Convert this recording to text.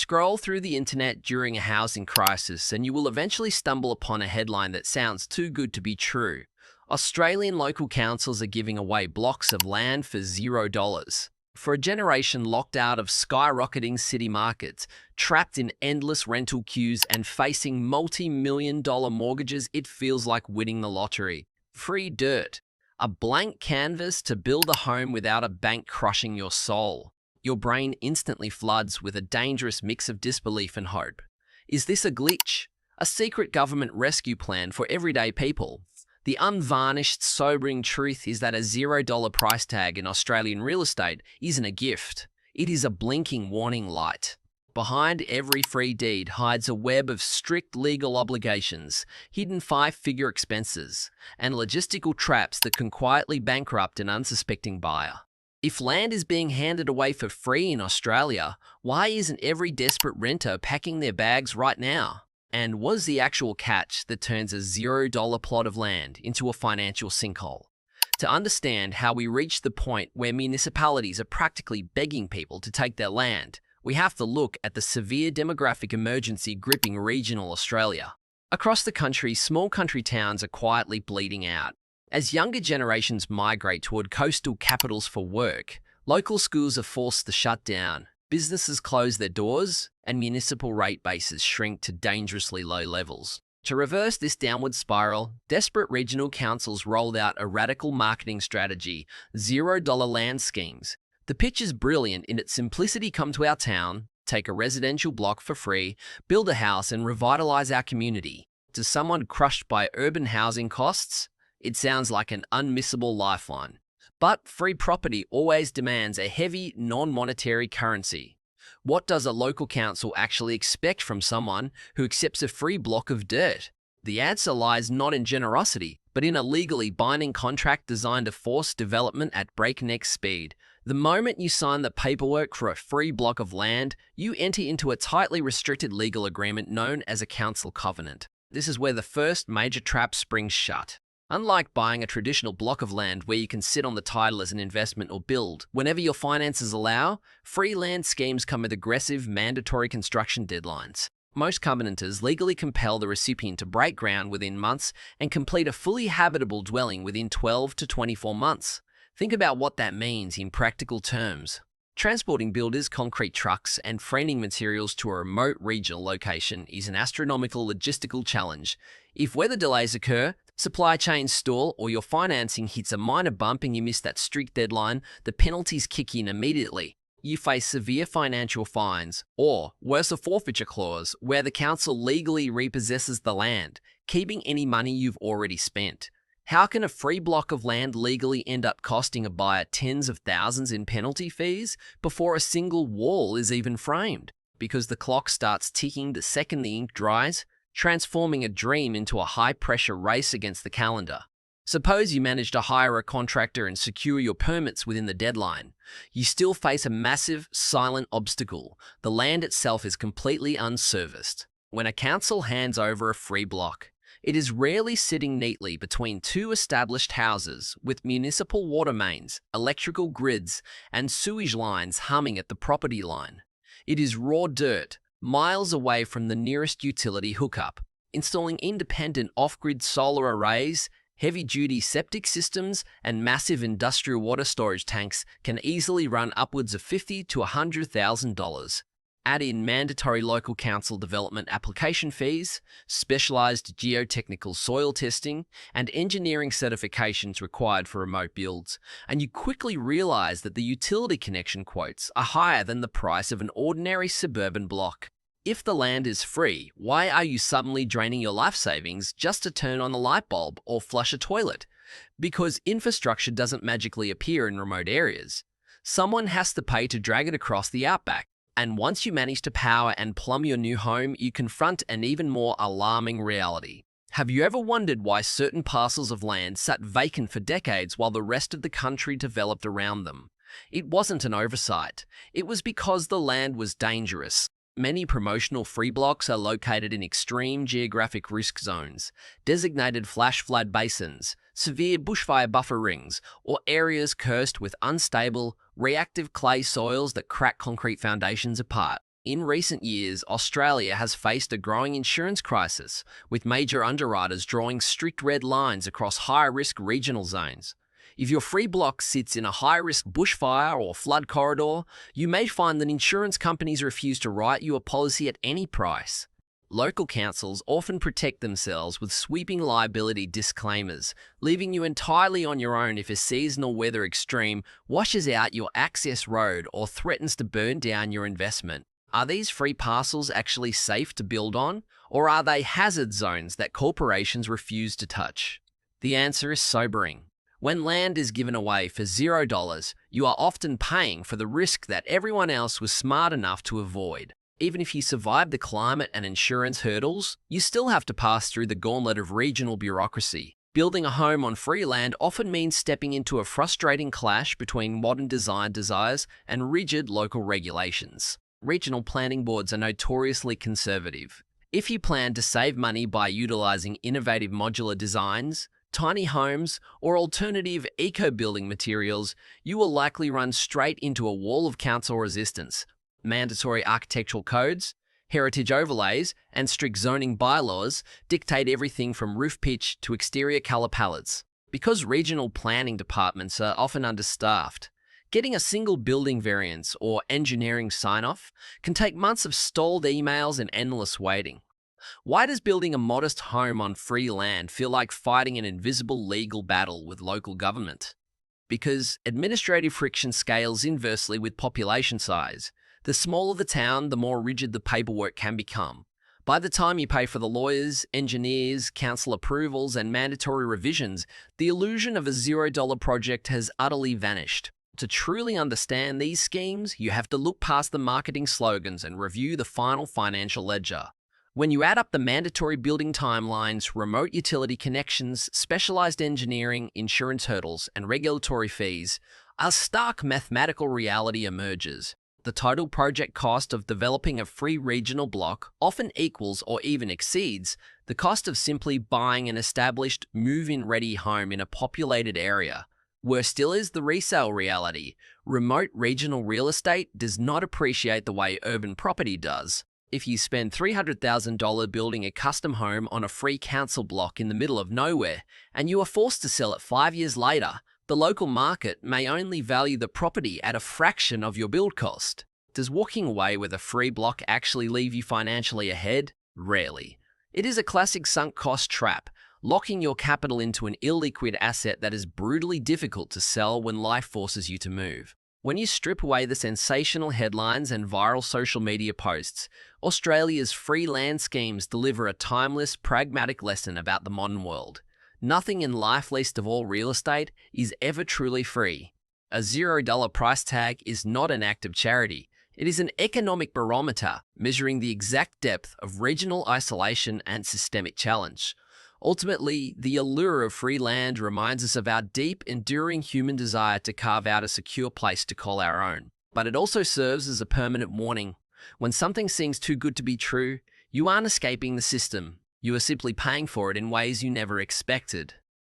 Scroll through the internet during a housing crisis and you will eventually stumble upon a headline that sounds too good to be true. Australian local councils are giving away blocks of land for $0. For a generation locked out of skyrocketing city markets, trapped in endless rental queues and facing multi-million-dollar mortgages, it feels like winning the lottery. Free dirt. A blank canvas to build a home without a bank crushing your soul. Your brain instantly floods with a dangerous mix of disbelief and hope. Is this a glitch? A secret government rescue plan for everyday people? The unvarnished, sobering truth is that a $0 price tag in Australian real estate isn't a gift. It is a blinking warning light. Behind every free deed hides a web of strict legal obligations, hidden five-figure expenses, and logistical traps that can quietly bankrupt an unsuspecting buyer. If land is being handed away for free in Australia, why isn't every desperate renter packing their bags right now? And what is the actual catch that turns a $0 plot of land into a financial sinkhole? To understand how we reach the point where municipalities are practically begging people to take their land, we have to look at the severe demographic emergency gripping regional Australia. Across the country, small country towns are quietly bleeding out. As younger generations migrate toward coastal capitals for work, local schools are forced to shut down, businesses close their doors, and municipal rate bases shrink to dangerously low levels. To reverse this downward spiral, desperate regional councils rolled out a radical marketing strategy: $0 land schemes. The pitch is brilliant in its simplicity: come to our town, take a residential block for free, build a house, and revitalize our community. To someone crushed by urban housing costs, it sounds like an unmissable lifeline. But free property always demands a heavy, non-monetary currency. What does a local council actually expect from someone who accepts a free block of dirt? The answer lies not in generosity, but in a legally binding contract designed to force development at breakneck speed. The moment you sign the paperwork for a free block of land, you enter into a tightly restricted legal agreement known as a council covenant. This is where the first major trap springs shut. Unlike buying a traditional block of land where you can sit on the title as an investment or build whenever your finances allow, free land schemes come with aggressive, mandatory construction deadlines. Most covenanters legally compel the recipient to break ground within months and complete a fully habitable dwelling within 12 to 24 months. Think about what that means in practical terms. Transporting builders, concrete trucks, and framing materials to a remote regional location is an astronomical logistical challenge. If weather delays occur, supply chains stall, or your financing hits a minor bump and you miss that strict deadline, the penalties kick in immediately. You face severe financial fines, or, worse, a forfeiture clause, where the council legally repossesses the land, keeping any money you've already spent. How can a free block of land legally end up costing a buyer tens of thousands in penalty fees before a single wall is even framed? Because the clock starts ticking the second the ink dries, transforming a dream into a high-pressure race against the calendar. Suppose you manage to hire a contractor and secure your permits within the deadline. You still face a massive, silent obstacle. The land itself is completely unserviced. When a council hands over a free block, it is rarely sitting neatly between two established houses with municipal water mains, electrical grids, and sewage lines humming at the property line. It is raw dirt, miles away from the nearest utility hookup. Installing independent off-grid solar arrays, heavy-duty septic systems, and massive industrial water storage tanks can easily run upwards of $50,000 to $100,000. Add in mandatory local council development application fees, specialized geotechnical soil testing, and engineering certifications required for remote builds, and you quickly realize that the utility connection quotes are higher than the price of an ordinary suburban block. If the land is free, why are you suddenly draining your life savings just to turn on a light bulb or flush a toilet? Because infrastructure doesn't magically appear in remote areas. Someone has to pay to drag it across the outback. And once you manage to power and plumb your new home, you confront an even more alarming reality. Have you ever wondered why certain parcels of land sat vacant for decades while the rest of the country developed around them? It wasn't an oversight. It was because the land was dangerous. Many promotional free blocks are located in extreme geographic risk zones, designated flash flood basins, severe bushfire buffer rings, or areas cursed with unstable, reactive clay soils that crack concrete foundations apart. In recent years, Australia has faced a growing insurance crisis, with major underwriters drawing strict red lines across high-risk regional zones. If your free block sits in a high-risk bushfire or flood corridor, you may find that insurance companies refuse to write you a policy at any price. Local councils often protect themselves with sweeping liability disclaimers, leaving you entirely on your own if a seasonal weather extreme washes out your access road or threatens to burn down your investment. Are these free parcels actually safe to build on, or are they hazard zones that corporations refuse to touch? The answer is sobering. When land is given away for $0, you are often paying for the risk that everyone else was smart enough to avoid. Even if you survive the climate and insurance hurdles, you still have to pass through the gauntlet of regional bureaucracy. Building a home on free land often means stepping into a frustrating clash between modern design desires and rigid local regulations. Regional planning boards are notoriously conservative. If you plan to save money by utilizing innovative modular designs, tiny homes, or alternative eco-building materials, you will likely run straight into a wall of council resistance. Mandatory architectural codes, heritage overlays, and strict zoning bylaws dictate everything from roof pitch to exterior color palettes. Because regional planning departments are often understaffed, getting a single building variance or engineering sign-off can take months of stalled emails and endless waiting. Why does building a modest home on free land feel like fighting an invisible legal battle with local government? Because administrative friction scales inversely with population size. The smaller the town, the more rigid the paperwork can become. By the time you pay for the lawyers, engineers, council approvals, and mandatory revisions, the illusion of a $0 project has utterly vanished. To truly understand these schemes, you have to look past the marketing slogans and review the final financial ledger. When you add up the mandatory building timelines, remote utility connections, specialized engineering, insurance hurdles, and regulatory fees, a stark mathematical reality emerges. The total project cost of developing a free regional block often equals or even exceeds the cost of simply buying an established, move-in ready home in a populated area. Worse still is the resale reality. Remote regional real estate does not appreciate the way urban property does. If you spend $300,000 building a custom home on a free council block in the middle of nowhere, and you are forced to sell it 5 years later, the local market may only value the property at a fraction of your build cost. Does walking away with a free block actually leave you financially ahead? Rarely. It is a classic sunk cost trap, locking your capital into an illiquid asset that is brutally difficult to sell when life forces you to move. When you strip away the sensational headlines and viral social media posts, Australia's free land schemes deliver a timeless, pragmatic lesson about the modern world. Nothing in life, least of all real estate, is ever truly free. A $0 price tag is not an act of charity. It is an economic barometer measuring the exact depth of regional isolation and systemic challenge. Ultimately, the allure of free land reminds us of our deep, enduring human desire to carve out a secure place to call our own. But it also serves as a permanent warning. When something seems too good to be true, you aren't escaping the system. You are simply paying for it in ways you never expected.